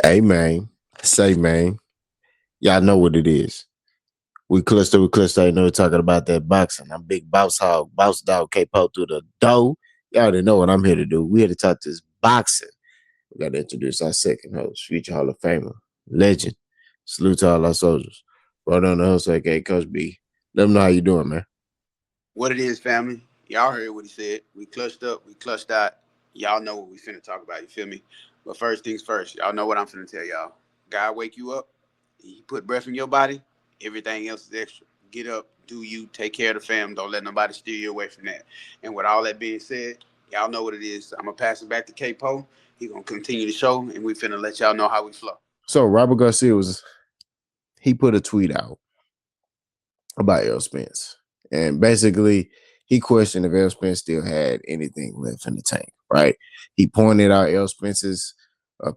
Hey man, say man, y'all know what it is. We cluster. I know we're talking about that boxing. I'm big bounce hog, bounce dog, K-Po through the dough. Y'all already know what I'm here to do. We here to talk this boxing. We got to introduce our second host, future Hall of Famer, legend. Salute to all our soldiers. Right on the host, aka Coach B. Let them know how you doing, man. What it is, family. Y'all heard what he said. We clutched up, we clutched out. Y'all know what we finna talk about, you feel me? But first things first, y'all know what I'm finna tell y'all. God wake you up, he put breath in your body, everything else is extra. Get up, do you, take care of the fam, don't let nobody steer you away from that. And with all that being said, y'all know what it is. I'm gonna pass it back to K-Po. He gonna continue the show, and we finna let y'all know how we flow. So Robert Garcia he put a tweet out about Errol Spence. And basically, he questioned if Errol Spence still had anything left in the tank, right? He pointed out Errol Spence's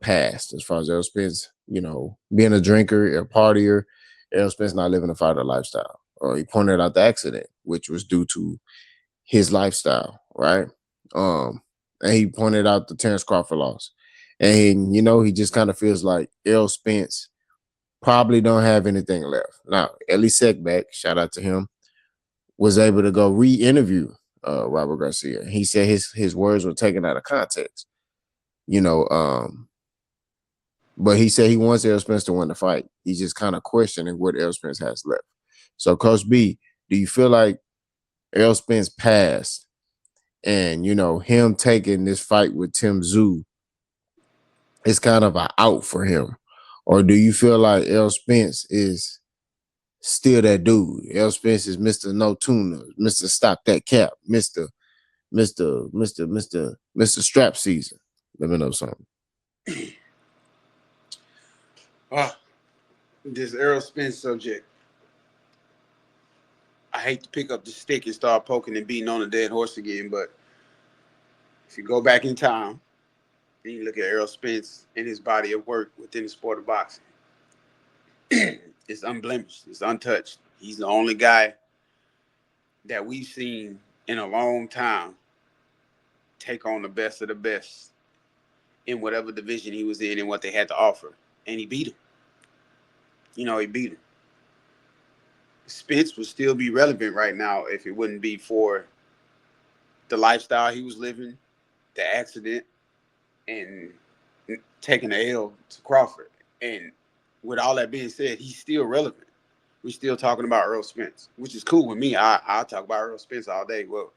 past as far as Errol Spence, being a drinker, a partier, Errol Spence not living a fighter lifestyle. He pointed out the accident, which was due to his lifestyle, right? And he pointed out the Terrence Crawford loss. And, he just kind of feels like Errol Spence probably don't have anything left. Now, Ellie Seckback, shout out to him, was able to go re-interview Robert Garcia. He said his words were taken out of context, you know. But he said he wants Errol Spence to win the fight. He's just kind of questioning what Errol Spence has left. So, Coach B, do you feel like Errol Spence passed and, him taking this fight with Tim Tszyu is kind of an out for him? Or do you feel like Errol Spence is still that dude? Errol Spence is Mr. No Tuna, Mr. Stop That Cap, Mr. Strap Season. Let me know something. This Errol Spence subject. I hate to pick up the stick and start poking and beating on a dead horse again, but if you go back in time and you look at Errol Spence and his body of work within the sport of boxing, it's unblemished, it's untouched. He's the only guy that we've seen in a long time take on the best of the best in whatever division he was in and what they had to offer. And he beat him. He beat him. Spence would still be relevant right now if it wouldn't be for the lifestyle he was living, the accident, and taking the L to Crawford. And with all that being said, he's still relevant. We're still talking about Errol Spence, which is cool with me. I'll talk about Errol Spence all day. Well,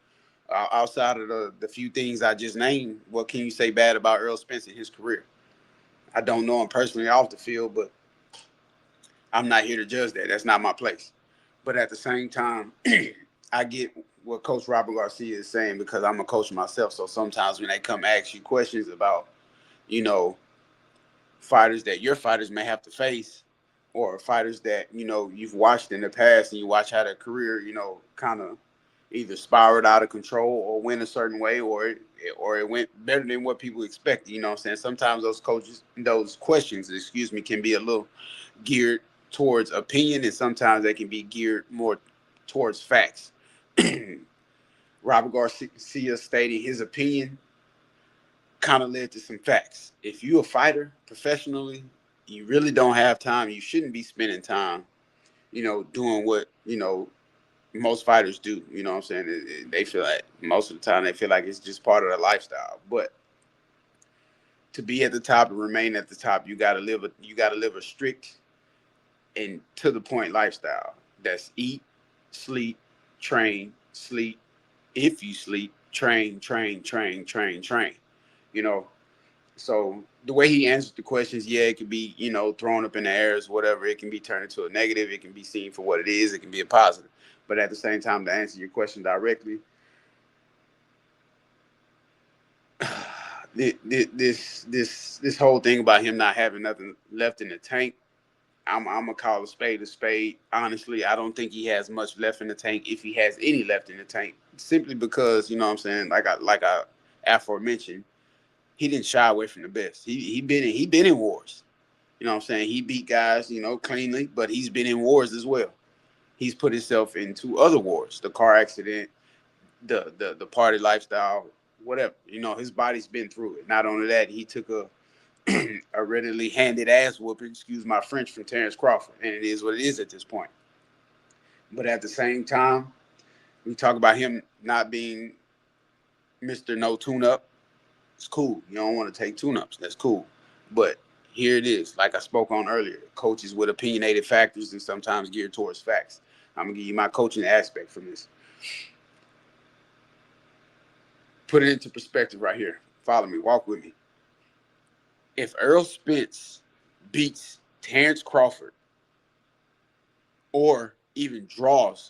outside of the few things I just named, what can you say bad about Errol Spence in his career? I don't know him personally off the field, but I'm not here to judge that. That's not my place. But at the same time, I get what Coach Robert Garcia is saying because I'm a coach myself. So sometimes when they come ask you questions about, you know, fighters that your fighters may have to face, or fighters that you've watched in the past and you watch how their career kind of either spiraled out of control or went a certain way, or it went better than what people expected. You know what I'm saying? Sometimes those questions, excuse me, can be a little geared towards opinion, and sometimes they can be geared more towards facts. Robert Garcia stating his opinion kind of led to some facts. If you're a fighter professionally, you really don't have time. You shouldn't be spending time, doing what, most fighters do. You know what I'm saying? They feel like most of the time they feel like it's just part of their lifestyle. But to be at the top and remain at the top, you gotta live a strict and to the point lifestyle. That's eat, sleep, train, sleep. If you sleep, train, train, train, train, train. You know, So the way he answers the questions, yeah, it can be, thrown up in the air as whatever. It can be turned into a negative. It can be seen for what it is. It can be a positive. But at the same time, to answer your question directly, this whole thing about him not having nothing left in the tank, I'm gonna call a spade a spade. Honestly, I don't think he has much left in the tank, if he has any left in the tank. Simply because, you know what I'm saying, like I aforementioned, he didn't shy away from the best. He been in wars. You know what I'm saying? He beat guys, cleanly, but he's been in wars as well. He's put himself into other wars, the car accident, the party lifestyle, whatever. His body's been through it. Not only that, he took a a readily handed ass whooping, excuse my French, from Terrence Crawford. And it is what it is at this point. But at the same time, we talk about him not being Mr. No Tune Up. It's cool. You don't want to take tune ups. That's cool. But here it is. Like I spoke on earlier, coaches with opinionated factors and sometimes geared towards facts. I'm going to give you my coaching aspect from this. Put it into perspective right here. Follow me. Walk with me. If Errol Spence beats Terrence Crawford or even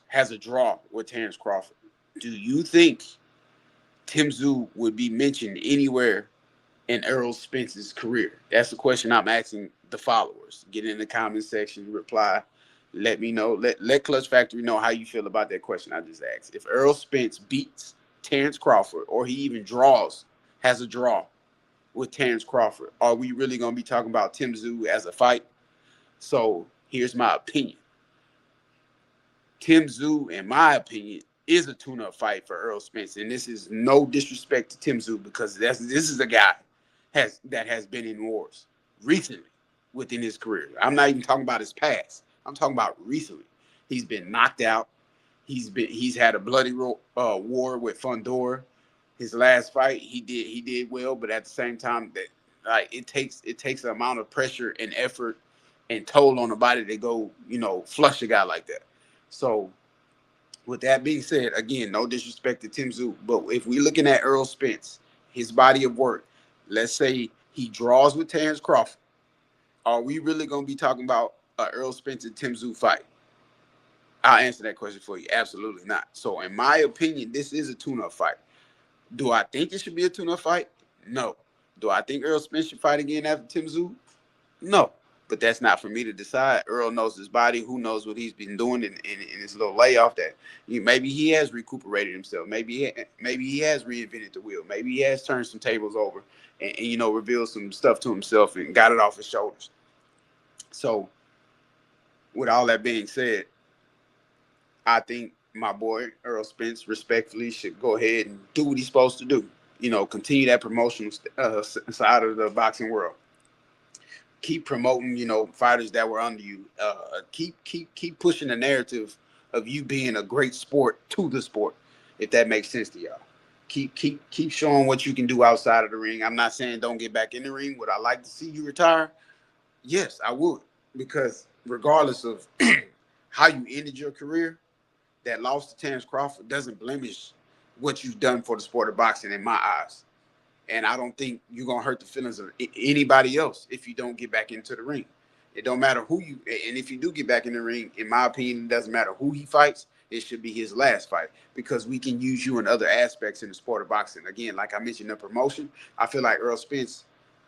has a draw with Terrence Crawford, do you think Tim Tszyu would be mentioned anywhere in Errol Spence's career? That's the question I'm asking the followers. Get in the comment section, reply, let me know. Let Clutch Factory know how you feel about that question I just asked. If Errol Spence beats Terrence Crawford, or he even has a draw with Terrence Crawford, are we really going to be talking about Tim Tszyu as a fight? So here's my opinion. Tim Tszyu, in my opinion, is a tune-up fight for Errol Spence, and this is no disrespect to Tim Tszyu, because this is a guy that has been in wars recently within his career. I'm not even talking about his past. I'm talking about recently. He's been knocked out. He's had a bloody war with Fundora. His last fight, he did well, but at the same time, that like it takes an amount of pressure and effort and toll on the body to go, flush a guy like that. So with that being said, again, no disrespect to Tim Tszyu, but if we're looking at Errol Spence, his body of work, let's say he draws with Terrence Crawford, are we really going to be talking about a Errol Spence and Tim Tszyu fight? I'll answer that question for you. Absolutely not. So in my opinion, this is a tune-up fight. Do I think it should be a tune-up fight? No. Do I think Errol Spence should fight again after Tim Tszyu? No. But that's not for me to decide. Earl knows his body. Who knows what he's been doing in his little layoff? That maybe he has recuperated himself. Maybe he has reinvented the wheel. Maybe he has turned some tables over and revealed some stuff to himself and got it off his shoulders. So, with all that being said, I think my boy Earl Spence respectfully should go ahead and do what he's supposed to do. Continue that promotional side of the boxing world. Keep promoting, fighters that were under you. Keep pushing the narrative of you being a great sport to the sport, if that makes sense to y'all. Keep showing what you can do outside of the ring. I'm not saying don't get back in the ring. Would I like to see you retire? Yes, I would, because regardless of how you ended your career, that loss to Terrence Crawford doesn't blemish what you've done for the sport of boxing in my eyes. And I don't think you're gonna hurt the feelings of anybody else if you don't get back into the ring. It don't matter who you, and if you do get back in the ring, in my opinion, it doesn't matter who he fights. It should be his last fight, because we can use you in other aspects in the sport of boxing. Again, like I mentioned, the promotion. I feel like Earl Spence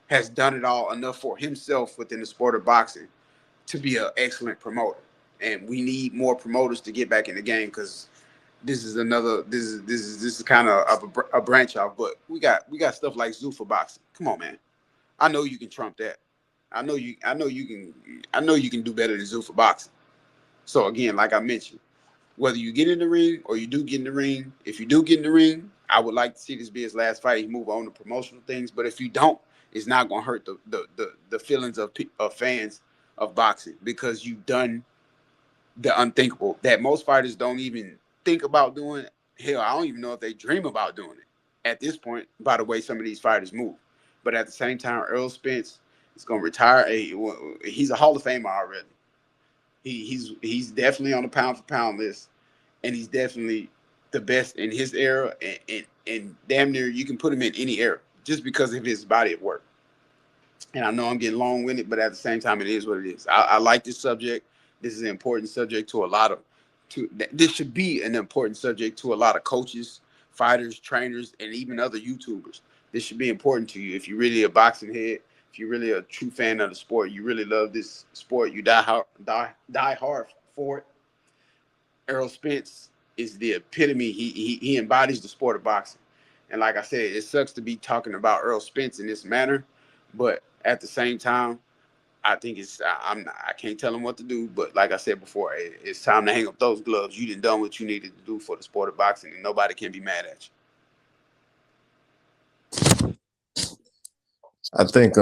has done it all enough for himself within the sport of boxing to be an excellent promoter. And we need more promoters to get back in the game, because this is kind of a branch off, but we got stuff like Zuffa boxing. Come on, man. I know you can trump that. I know you can do better than Zuffa boxing. So again, like I mentioned, whether you get in the ring or you do get in the ring, if you do get in the ring, I would like to see this be his last fight. He move on to promotional things, but if you don't, it's not gonna hurt the feelings of fans of boxing, because you've done the unthinkable that most fighters don't even think about doing. Hell, I don't even know if they dream about doing it at this point, by the way some of these fighters move. But at the same time, Earl Spence is going to retire. He's a Hall of Famer already. He's definitely on the pound for pound list, and he's definitely the best in his era, and damn near you can put him in any era just because of his body of work. And I know I'm getting long winded, but at the same time, it is what it is. I like this subject. This is an important subject to a lot of. This should be an important subject to a lot of coaches, fighters, trainers, and even other YouTubers. This should be important to you if you're really a boxing head. If you're really a true fan of the sport, you really love this sport, you die hard for it. Errol Spence is the epitome. He embodies the sport of boxing. And like I said, it sucks to be talking about Errol Spence in this manner, but at the same time, I think I can't tell him what to do. But like I said before, it's time to hang up those gloves. You done what you needed to do for the sport of boxing, and nobody can be mad at you. I think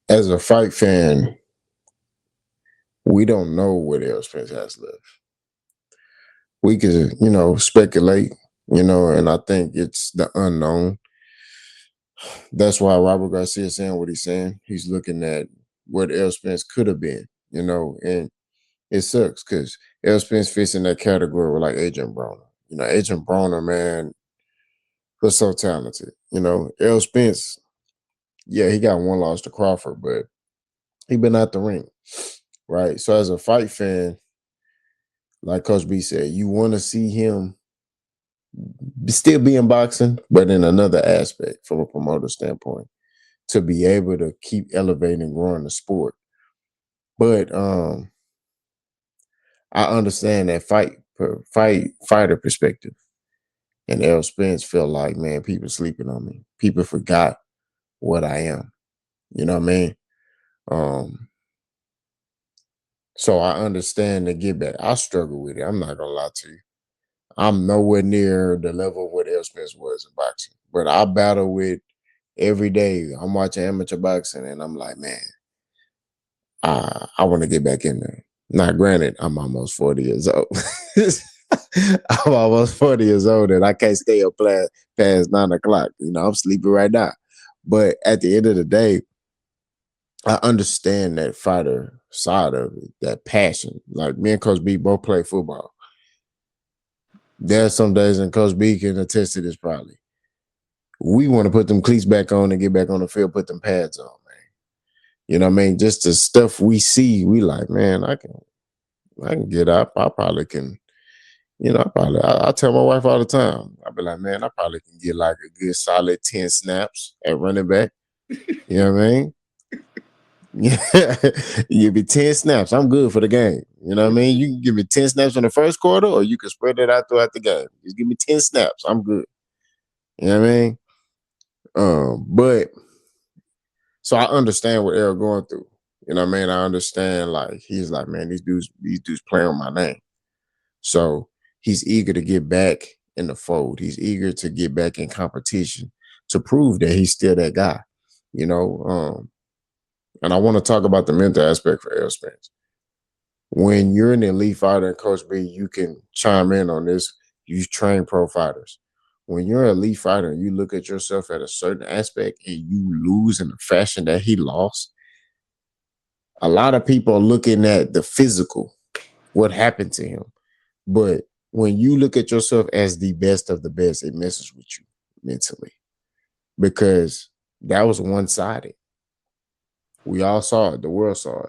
as a fight fan, we don't know what Errol Spence has left. We could, speculate, and I think it's the unknown. That's why Robert Garcia is saying what he's saying. He's looking at what Errol Spence could have been, and it sucks because Errol Spence fits in that category with like Agent Broner. Agent Broner, man, was so talented. Errol Spence, yeah, he got one loss to Crawford, but he been out the ring, right? So as a fight fan, like Coach B said, you want to see him still be in boxing, but in another aspect from a promoter standpoint, to be able to keep elevating and growing the sport. But I understand that fighter perspective. And Errol Spence felt like, man, people sleeping on me. People forgot what I am. You know what I mean? Um, so I understand the get back. I struggle with it. I'm not gonna lie to you. I'm nowhere near the level of what Errol Spence was in boxing. But I battle with every day. I'm watching amateur boxing and I'm like, man, I want to get back in there. Now, granted, I'm almost 40 years old. I'm almost 40 years old and I can't stay up past 9 o'clock. I'm sleeping right now. But at the end of the day, I understand that fighter side of it, that passion. Like me and Coach B both play football. There are some days, and Coach B can attest to this probably. We want to put them cleats back on and get back on the field, put them pads on, man. You know what I mean? Just the stuff we see, we like, man, I can get up. I probably can, I tell my wife all the time. I be like, man, I probably can get like a good solid 10 snaps at running back. You know what I mean? Yeah, you be 10 snaps. I'm good for the game. You know what I mean? You can give me 10 snaps in the first quarter, or you can spread it out throughout the game. Just give me 10 snaps. I'm good. You know what I mean? But so I understand what Errol going through. You know what I mean? I understand like he's like, man, these dudes playing on my name. So he's eager to get back in the fold. He's eager to get back in competition to prove that he's still that guy. You know, and I want to talk about the mental aspect for Errol Spence. When you're an elite fighter and Coach B, you can chime in on this. You train pro fighters. When you're an elite fighter and you look at yourself at a certain aspect and you lose in the fashion that he lost, a lot of people are looking at the physical, what happened to him. But when you look at yourself as the best of the best, it messes with you mentally because that was one sided. We all saw it. The world saw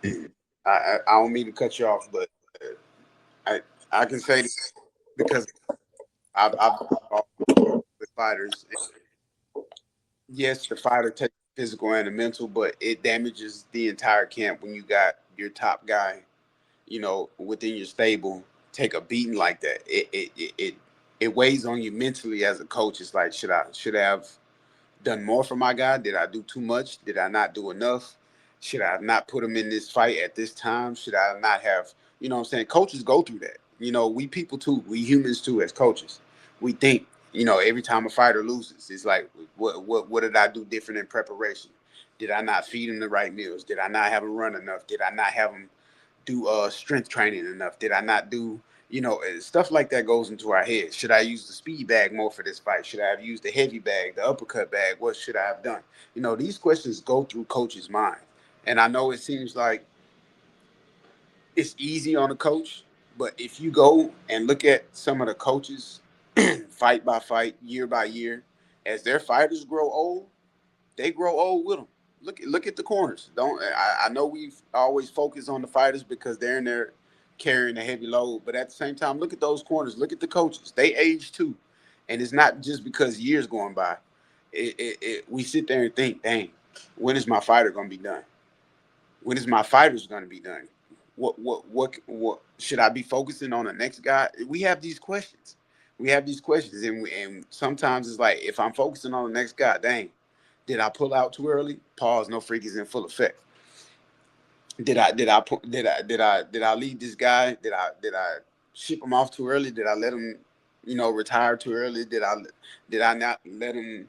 it. I don't mean to cut you off, but I I can say this because I've fought with fighters. Yes, the fighter takes the physical and the mental, but it damages the entire camp when you got your top guy, within your stable take a beating like that. It weighs on you mentally as a coach. It's like should I have done more for my guy? Did I do too much? Did I not do enough? Should I have not put him in this fight at this time? Should I not have, what I'm saying? Coaches go through that. We people too. We humans too as coaches. We think, every time a fighter loses, it's like, what did I do different in preparation? Did I not feed him the right meals? Did I not have him run enough? Did I not have him do strength training enough? Did I not do stuff like that goes into our head? Should I use the speed bag more for this fight? Should I have used the heavy bag, the uppercut bag? What should I have done? These questions go through coach's mind, and I know it seems like it's easy on a coach, but if you go and look at some of the coaches fight by fight, year by year, as their fighters grow old, they grow old with them. Look at the corners. Don't I know we always focus on the fighters because they're in there carrying a heavy load, but at the same time, look at those corners. Look at the coaches. They age too, and it's not just because years going by. We sit there and think, dang, when is my fighter going to be done? When is my fighters going to be done? What should I be focusing on the next guy? We have these questions. And sometimes it's like if I'm focusing on the next guy, dang, did I pull out too early? Pause. No freak is in full effect. Did I leave this guy? Did I ship him off too early? Did I let him? retire too early? Did I not let him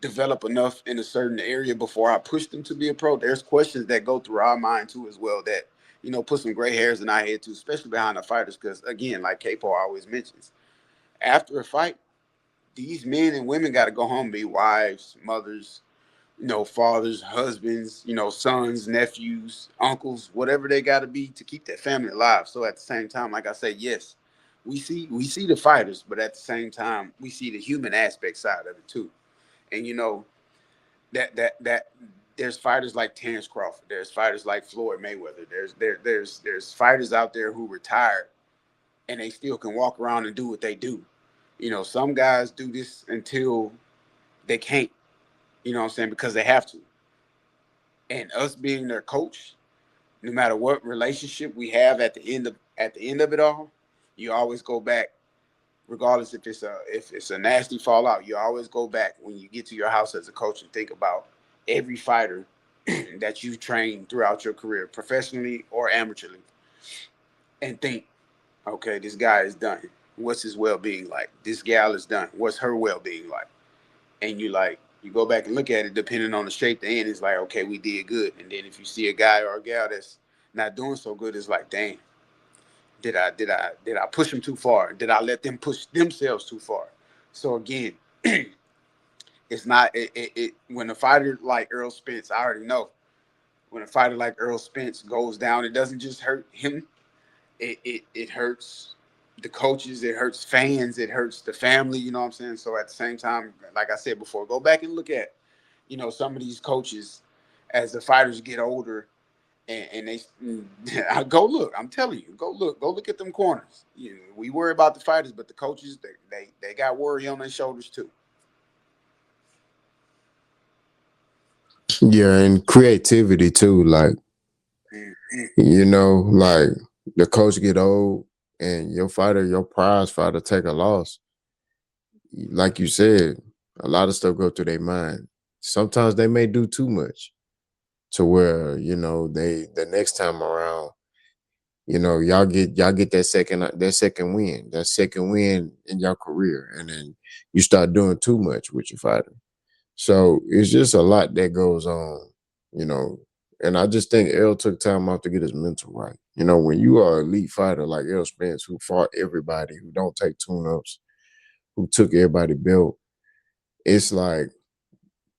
develop enough in a certain area before I pushed him to be a pro? There's questions that go through our mind too as well that put some gray hairs in our head too, especially behind the fighters. Because again, like K-Paul always mentions, after a fight, these men and women got to go home, and be wives, mothers, fathers, husbands, sons, nephews, uncles, whatever they got to be to keep that family alive. So at the same time, like I say, yes, we see the fighters, but at the same time, we see the human aspect side of it too. And that there's fighters like Terrence Crawford, there's fighters like Floyd Mayweather, there's fighters out there who retired and they still can walk around and do what they do. Some guys do this until they can't. You know what I'm saying? Because they have to. And us being their coach, no matter what relationship we have at the end of it all, you always go back, regardless if it's a nasty fallout. You always go back when you get to your house as a coach and think about every fighter that you've trained throughout your career, professionally or amateurly, and think, okay, this guy is done. What's his well being like? This gal is done. What's her well being like? And you go back and look at it, depending on the shape they're in, it's like, okay, we did good. And then if you see a guy or a gal that's not doing so good, it's like, dang, did I push them too far? Did I let them push themselves too far? So again, it's not when a fighter like Errol Spence, I already know, when a fighter like Errol Spence goes down, it doesn't just hurt him. It hurts the coaches, it hurts fans, it hurts the family. You know what I'm saying? So at the same time, like I said before, go back and look at some of these coaches as the fighters get older, and they go look. I'm telling you, go look at them corners. We worry about the fighters, but the coaches, they got worry on their shoulders too. Yeah, and creativity too. Like, Mm-hmm. like the coach get old and your fighter, your prize fighter take a loss. Like you said, a lot of stuff go through their mind. Sometimes they may do too much to where, they the next time around, y'all get that second win in your career, and then you start doing too much with your fighter. So it's just a lot that goes on, you know. And I just think Errol took time out to get his mental right. When you are an elite fighter like Errol Spence, who fought everybody, who don't take tune-ups, who took everybody belt, it's like,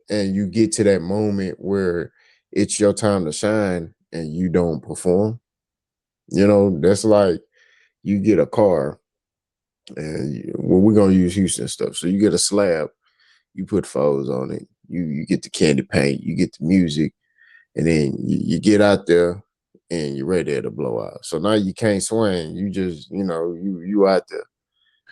and you get to that moment where it's your time to shine and you don't perform. That's like you get a car, and well, we're gonna use Houston stuff. So you get a slab, you put foes on it, you get the candy paint, you get the music, and then you get out there and you're ready to blow out. So now you can't swing. You just, you out there.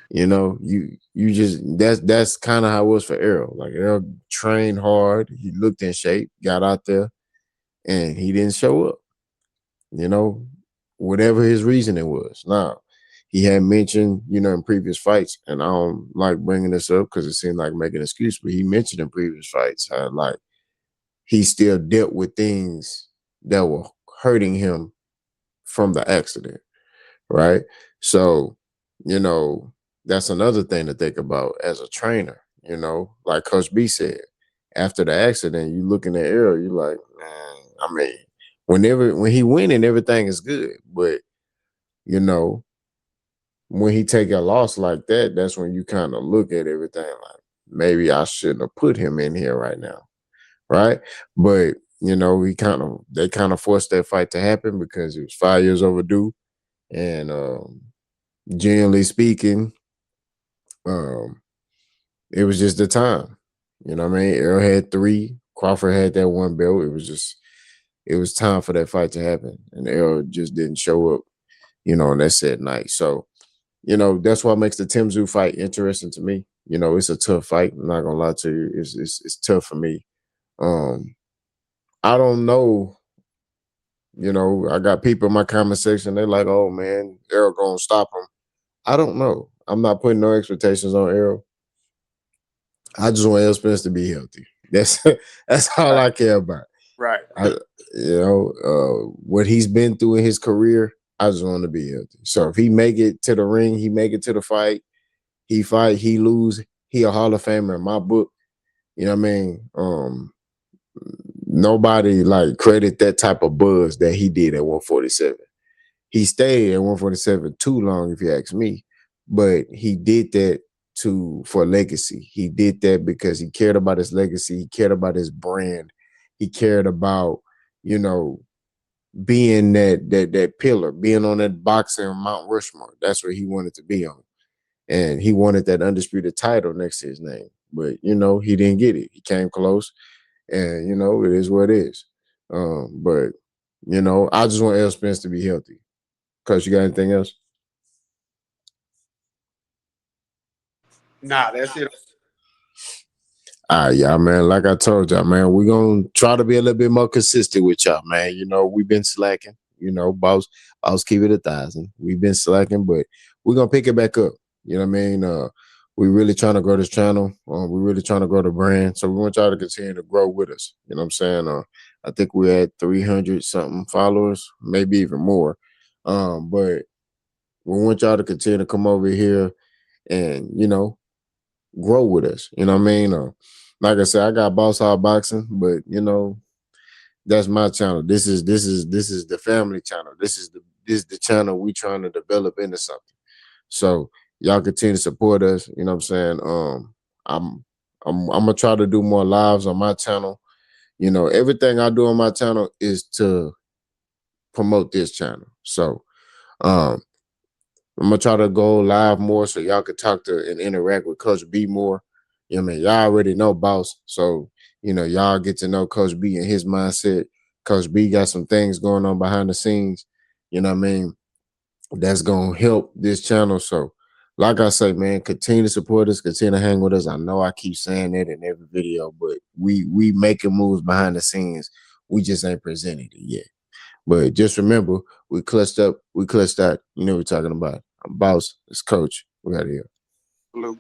You just that's kind of how it was for Errol. Like Errol trained hard, he looked in shape, got out there, and he didn't show up. You know, whatever his reasoning was. Now, he had mentioned, in previous fights, and I don't like bringing this up because it seemed like making an excuse, but he mentioned in previous fights how like he still dealt with things that were hurting him from the accident, right? So, you know, that's another thing to think about as a trainer. Like Coach B said, after the accident, you looking at Errol, you like, man, I mean, when he winning, everything is good. But, you know, when he take a loss like that, that's when you kind of look at everything like, maybe I shouldn't have put him in here right now. Right. But, they kind of forced that fight to happen because it was 5 years overdue. And generally speaking, um, it was just the time. You know what I mean? Earl had three, Crawford had that one belt. It was time for that fight to happen. And Earl just didn't show up, on that said night. So, that's what makes the Timzu fight interesting to me. It's a tough fight. I'm not gonna lie to you. It's tough for me. Um, I don't know. I got people in my comment section. They're like, "Oh man, Errol gonna stop him." I don't know. I'm not putting no expectations on Errol. I just want Errol Spence to be healthy. That's that's all Right, I care about. right, I, what he's been through in his career, I just want to be healthy. So if he make it to the ring, he make it to the fight, He fight, he lose, he a Hall of Famer in my book. You know what I mean? Nobody like credit that type of buzz that he did at 147. He stayed at 147 too long, if you ask me, but he did that for legacy. He did that because he cared about his legacy. He cared about his brand. He cared about, you know, being that pillar, being on that boxing Mount Rushmore. That's where he wanted to be on, and he wanted that undisputed title next to his name. But he didn't get it. He came close, and it is what it is. But I just want Errol Spence to be healthy. Coach, you got anything else? Nah, that's it. All right, y'all, man. Like I told y'all, man, we're gonna try to be a little bit more consistent with y'all, man. We've been slacking. Boss keep it 1,000. We've been slacking, but we're gonna pick it back up. You know what I mean? We really trying to grow this channel. We really trying to grow the brand. So we want y'all to continue to grow with us. You know what I'm saying? I think we're at 300 something followers, maybe even more. But we want y'all to continue to come over here and grow with us. You know what I mean? Like I said, I got Boss Hog Boxing, but that's my channel. This is the family channel. This is the channel we trying to develop into something. So y'all continue to support us. You know what I'm saying? I'm gonna try to do more lives on my channel. Everything I do on my channel is to promote this channel. So I'm gonna try to go live more so y'all can talk to and interact with Coach B more. You know what I mean? Y'all already know Boss. So, y'all get to know Coach B and his mindset. Coach B got some things going on behind the scenes, you know what I mean? That's gonna help this channel. So, like I say, man, continue to support us, continue to hang with us. I know I keep saying that in every video, but we making moves behind the scenes. We just ain't presented it yet. But just remember, we clutched up, we clutched out. You know what we're talking about. I'm Boss, it's Coach. We out here. Blue.